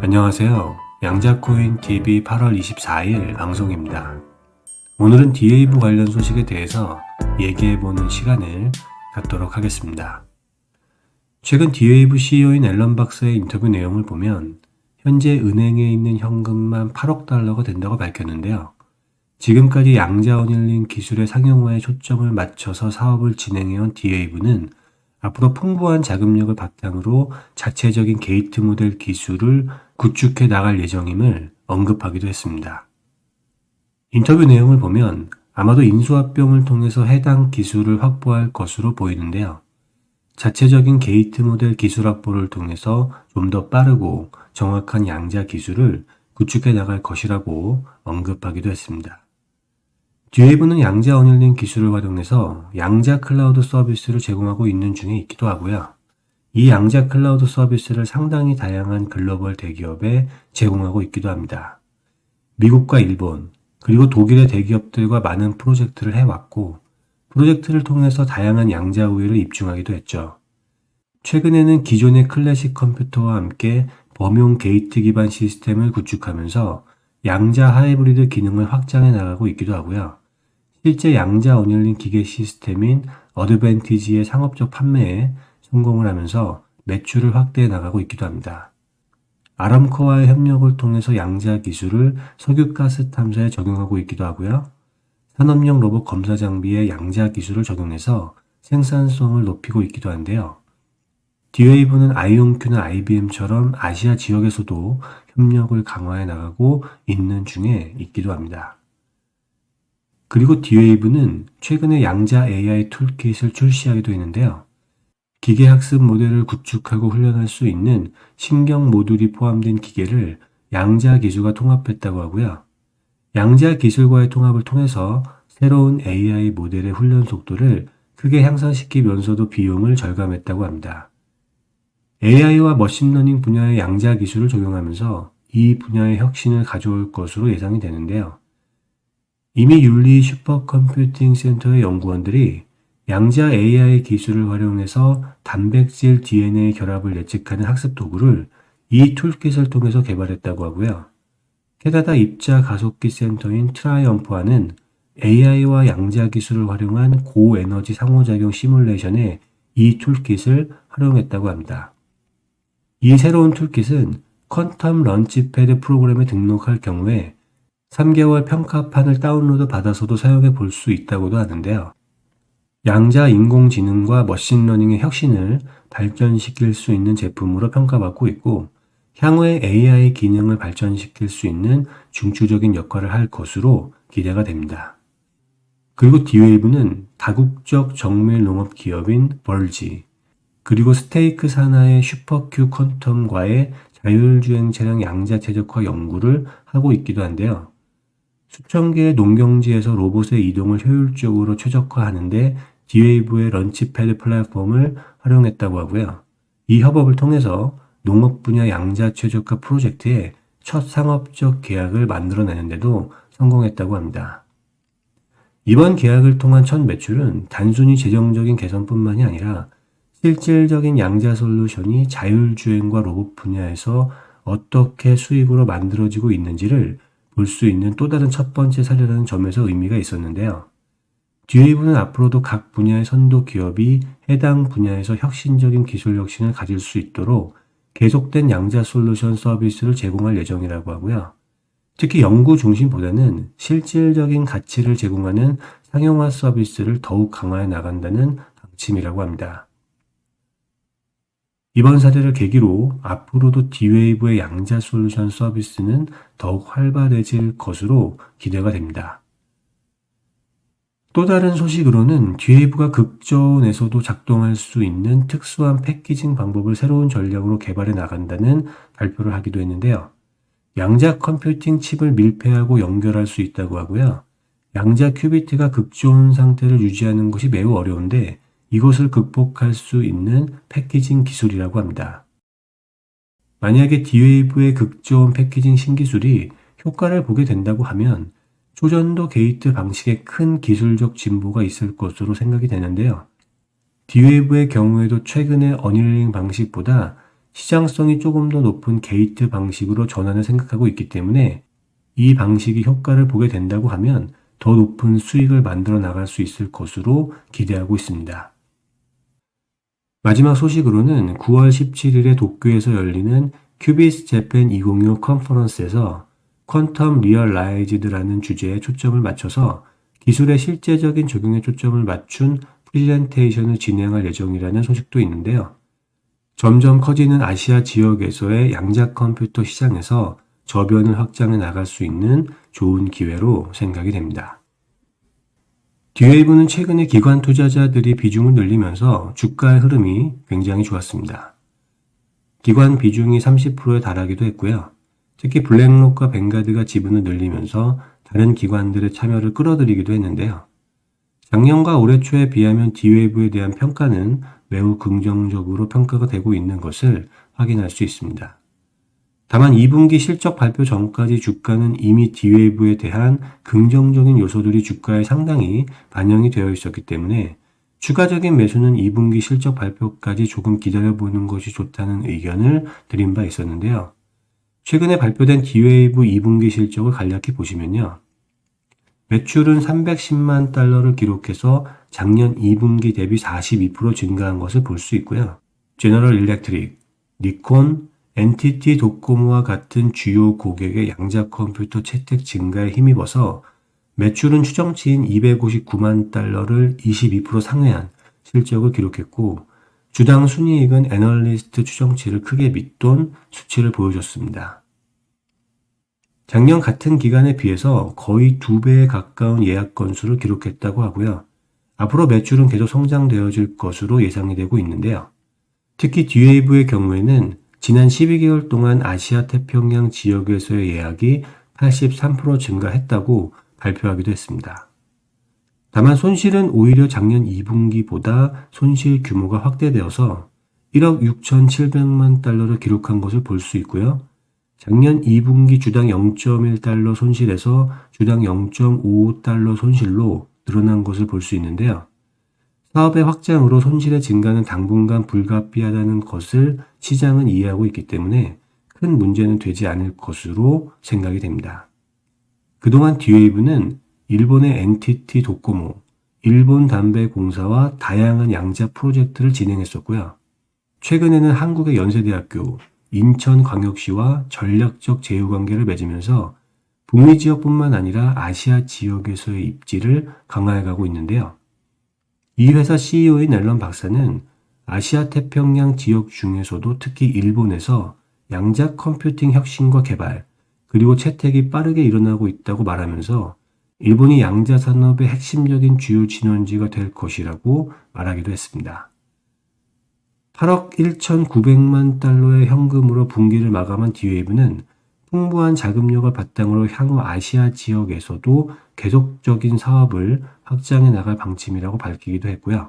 안녕하세요. 양자코인 TV 8월 24일 방송입니다. 오늘은 D-Wave 관련 소식에 대해서 얘기해보는 시간을 갖도록 하겠습니다. 최근 D-Wave CEO인 앨런 박스의 인터뷰 내용을 보면 현재 은행에 있는 현금만 8억 달러가 된다고 밝혔는데요. 지금까지 양자 어닐링 기술의 상용화에 초점을 맞춰서 사업을 진행해온 D-Wave는 앞으로 풍부한 자금력을 바탕으로 자체적인 게이트 모델 기술을 구축해 나갈 예정임을 언급하기도 했습니다. 인터뷰 내용을 보면 아마도 인수합병을 통해서 해당 기술을 확보할 것으로 보이는데요. 자체적인 게이트 모델 기술 확보를 통해서 좀 더 빠르고 정확한 양자 기술을 구축해 나갈 것이라고 언급하기도 했습니다. D-Wave는 양자 어닐링 기술을 활용해서 양자 클라우드 서비스를 제공하고 있는 중에 있기도 하고요. 이 양자 클라우드 서비스를 상당히 다양한 글로벌 대기업에 제공하고 있기도 합니다. 미국과 일본, 그리고 독일의 대기업들과 많은 프로젝트를 해왔고, 프로젝트를 통해서 다양한 양자 우위를 입증하기도 했죠. 최근에는 기존의 클래식 컴퓨터와 함께 범용 게이트 기반 시스템을 구축하면서 양자 하이브리드 기능을 확장해 나가고 있기도 하고요. 실제 양자 어닐링 기계 시스템인 어드밴티지의 상업적 판매에 성공을 하면서 매출을 확대해 나가고 있기도 합니다. 아람코와의 협력을 통해서 양자 기술을 석유가스 탐사에 적용하고 있기도 하고요. 산업용 로봇 검사 장비에 양자 기술을 적용해서 생산성을 높이고 있기도 한데요. D-Wave는 아이온큐나 IBM처럼 아시아 지역에서도 협력을 강화해 나가고 있는 중에 있기도 합니다. 그리고 D-Wave는 최근에 양자 AI 툴킷을 출시하기도 했는데요. 기계학습 모델을 구축하고 훈련할 수 있는 신경 모듈이 포함된 기계를 양자 기술과 통합했다고 하고요. 양자 기술과의 통합을 통해서 새로운 AI 모델의 훈련 속도를 크게 향상시키면서도 비용을 절감했다고 합니다. AI와 머신러닝 분야의 양자 기술을 적용하면서 이 분야의 혁신을 가져올 것으로 예상이 되는데요. 이미 윤리 슈퍼컴퓨팅 센터의 연구원들이 양자 AI 기술을 활용해서 단백질 DNA 결합을 예측하는 학습 도구를 이 툴킷을 통해서 개발했다고 하고요. 캐나다 입자 가속기 센터인 트라이엄프와는 AI와 양자 기술을 활용한 고에너지 상호작용 시뮬레이션에 이 툴킷을 활용했다고 합니다. 이 새로운 툴킷은 퀀텀 런치패드 프로그램에 등록할 경우에 3개월 평가판을 다운로드 받아서도 사용해 볼 수 있다고도 하는데요. 양자 인공지능과 머신러닝의 혁신을 발전시킬 수 있는 제품으로 평가받고 있고, 향후에 AI 기능을 발전시킬 수 있는 중추적인 역할을 할 것으로 기대가 됩니다. 그리고 D-Wave는 다국적 정밀 농업 기업인 벌지, 그리고 스테이크 산하의 슈퍼큐 퀀텀과의 자율주행 차량 양자 최적화 연구를 하고 있기도 한데요. 수천 개의 농경지에서 로봇의 이동을 효율적으로 최적화하는데 D-Wave의 런치패드 플랫폼을 활용했다고 하고요. 이 협업을 통해서 농업 분야 양자 최적화 프로젝트의 첫 상업적 계약을 만들어내는데도 성공했다고 합니다. 이번 계약을 통한 첫 매출은 단순히 재정적인 개선뿐만이 아니라 실질적인 양자 솔루션이 자율주행과 로봇 분야에서 어떻게 수익으로 만들어지고 있는지를 볼 수 있는 또 다른 첫 번째 사례라는 점에서 의미가 있었는데요. D-Wave는 앞으로도 각 분야의 선도 기업이 해당 분야에서 혁신적인 기술 혁신을 가질 수 있도록 계속된 양자 솔루션 서비스를 제공할 예정이라고 하고요. 특히 연구 중심보다는 실질적인 가치를 제공하는 상용화 서비스를 더욱 강화해 나간다는 방침이라고 합니다. 이번 사례를 계기로 앞으로도 D-Wave의 양자 솔루션 서비스는 더욱 활발해질 것으로 기대가 됩니다. 또 다른 소식으로는 D-Wave가 극저온에서도 작동할 수 있는 특수한 패키징 방법을 새로운 전략으로 개발해 나간다는 발표를 하기도 했는데요. 양자 컴퓨팅 칩을 밀폐하고 연결할 수 있다고 하고요. 양자 큐비트가 극저온 상태를 유지하는 것이 매우 어려운데 이것을 극복할 수 있는 패키징 기술이라고 합니다. 만약에 D-Wave의 극저온 패키징 신기술이 효과를 보게 된다고 하면 초전도 게이트 방식에 큰 기술적 진보가 있을 것으로 생각이 되는데요. D-Wave의 경우에도 최근의 어닐링 방식보다 시장성이 조금 더 높은 게이트 방식으로 전환을 생각하고 있기 때문에 이 방식이 효과를 보게 된다고 하면 더 높은 수익을 만들어 나갈 수 있을 것으로 기대하고 있습니다. 마지막 소식으로는 9월 17일에 도쿄에서 열리는 큐비스 재팬 2025 컨퍼런스에서 퀀텀 리얼라이즈드라는 주제에 초점을 맞춰서 기술의 실제적인 적용에 초점을 맞춘 프레젠테이션을 진행할 예정이라는 소식도 있는데요. 점점 커지는 아시아 지역에서의 양자 컴퓨터 시장에서 저변을 확장해 나갈 수 있는 좋은 기회로 생각이 됩니다. D-Wave는 최근에 기관 투자자들이 비중을 늘리면서 주가의 흐름이 굉장히 좋았습니다. 기관 비중이 30%에 달하기도 했고요. 특히 블랙록과 뱅가드가 지분을 늘리면서 다른 기관들의 참여를 끌어들이기도 했는데요. 작년과 올해 초에 비하면 D-Wave에 대한 평가는 매우 긍정적으로 평가가 되고 있는 것을 확인할 수 있습니다. 다만 2분기 실적 발표 전까지 주가는 이미 D-Wave에 대한 긍정적인 요소들이 주가에 상당히 반영이 되어 있었기 때문에 추가적인 매수는 2분기 실적 발표까지 조금 기다려보는 것이 좋다는 의견을 드린 바 있었는데요. 최근에 발표된 D-Wave 2분기 실적을 간략히 보시면요. 매출은 310만 달러를 기록해서 작년 2분기 대비 42% 증가한 것을 볼 수 있고요. 제너럴 일렉트릭, 니콘, NTT 도코모와 같은 주요 고객의 양자 컴퓨터 채택 증가에 힘입어서 매출은 추정치인 259만 달러를 22% 상회한 실적을 기록했고 주당 순이익은 애널리스트 추정치를 크게 밑돈 수치를 보여줬습니다. 작년 같은 기간에 비해서 거의 2배에 가까운 예약 건수를 기록했다고 하고요. 앞으로 매출은 계속 성장되어질 것으로 예상이 되고 있는데요. 특히 D-Wave의 경우에는 지난 12개월 동안 아시아 태평양 지역에서의 예약이 83% 증가했다고 발표하기도 했습니다. 다만 손실은 오히려 작년 2분기보다 손실 규모가 확대되어서 1억 6,700만 달러를 기록한 것을 볼 수 있고요. 작년 2분기 주당 0.1달러 손실에서 주당 0.55달러 손실로 늘어난 것을 볼 수 있는데요. 사업의 확장으로 손실의 증가는 당분간 불가피하다는 것을 시장은 이해하고 있기 때문에 큰 문제는 되지 않을 것으로 생각이 됩니다. 그동안 D-Wave는 일본의 NTT 도코모, 일본담배공사와 다양한 양자 프로젝트를 진행했었고요. 최근에는 한국의 연세대학교, 인천광역시와 전략적 제휴관계를 맺으면서 북미 지역뿐만 아니라 아시아 지역에서의 입지를 강화해가고 있는데요. 이 회사 CEO인 앨런 박사는 아시아 태평양 지역 중에서도 특히 일본에서 양자 컴퓨팅 혁신과 개발, 그리고 채택이 빠르게 일어나고 있다고 말하면서 일본이 양자 산업의 핵심적인 주요 진원지가 될 것이라고 말하기도 했습니다. 8억 1,900만 달러의 현금으로 분기를 마감한 D-Wave는 풍부한 자금력을 바탕으로 향후 아시아 지역에서도 계속적인 사업을 확장해 나갈 방침이라고 밝히기도 했고요.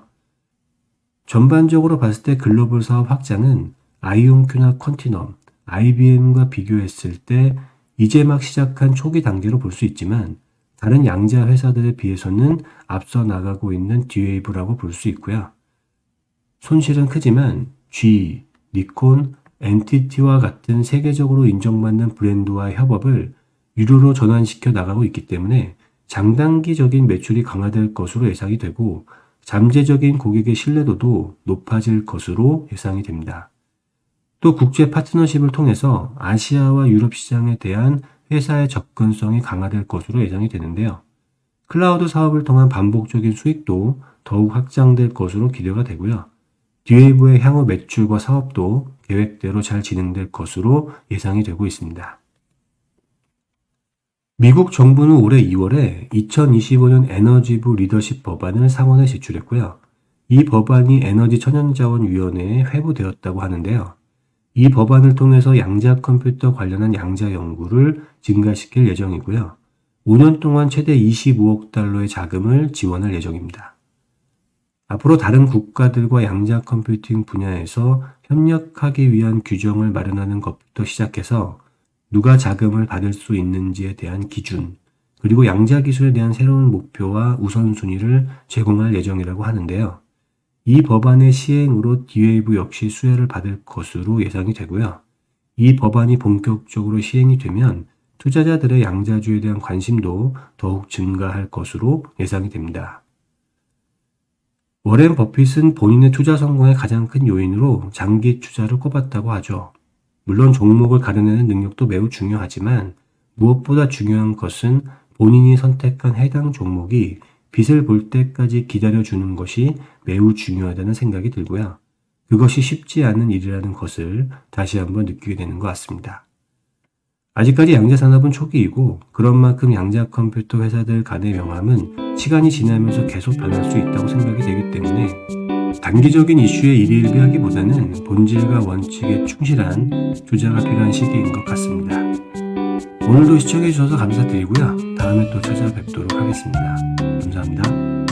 전반적으로 봤을 때 글로벌 사업 확장은 아이온큐나 컨티넘, IBM과 비교했을 때 이제 막 시작한 초기 단계로 볼 수 있지만 다른 양자 회사들에 비해서는 앞서 나가고 있는 D-Wave라고 볼 수 있고요. 손실은 크지만 G, 니콘, NTT와 같은 세계적으로 인정받는 브랜드와의 협업을 유료로 전환시켜 나가고 있기 때문에 장단기적인 매출이 강화될 것으로 예상이 되고 잠재적인 고객의 신뢰도도 높아질 것으로 예상이 됩니다. 또 국제 파트너십을 통해서 아시아와 유럽 시장에 대한 회사의 접근성이 강화될 것으로 예상이 되는데요. 클라우드 사업을 통한 반복적인 수익도 더욱 확장될 것으로 기대가 되고요. D-Wave의 향후 매출과 사업도 계획대로 잘 진행될 것으로 예상이 되고 있습니다. 미국 정부는 올해 2월에 2025년 에너지부 리더십 법안을 상원에 제출했고요. 이 법안이 에너지천연자원위원회에 회부되었다고 하는데요. 이 법안을 통해서 양자 컴퓨터 관련한 양자 연구를 증가시킬 예정이고요. 5년 동안 최대 25억 달러의 자금을 지원할 예정입니다. 앞으로 다른 국가들과 양자 컴퓨팅 분야에서 협력하기 위한 규정을 마련하는 것부터 시작해서 누가 자금을 받을 수 있는지에 대한 기준, 그리고 양자 기술에 대한 새로운 목표와 우선순위를 제공할 예정이라고 하는데요. 이 법안의 시행으로 D-Wave 역시 수혜를 받을 것으로 예상이 되고요. 이 법안이 본격적으로 시행이 되면 투자자들의 양자주에 대한 관심도 더욱 증가할 것으로 예상이 됩니다. 워렌 버핏은 본인의 투자 성공의 가장 큰 요인으로 장기 투자를 꼽았다고 하죠. 물론 종목을 가려내는 능력도 매우 중요하지만 무엇보다 중요한 것은 본인이 선택한 해당 종목이 빛을 볼 때까지 기다려주는 것이 매우 중요하다는 생각이 들고요. 그것이 쉽지 않은 일이라는 것을 다시 한번 느끼게 되는 것 같습니다. 아직까지 양자산업은 초기이고 그런 만큼 양자 컴퓨터 회사들 간의 명함은 시간이 지나면서 계속 변할 수 있다고 생각이 되기 때문에 단기적인 이슈에 일희일비하기보다는 본질과 원칙에 충실한 투자가 필요한 시기인 것 같습니다. 오늘도 시청해주셔서 감사드리고요. 다음에 또 찾아뵙도록 하겠습니다. 감사합니다.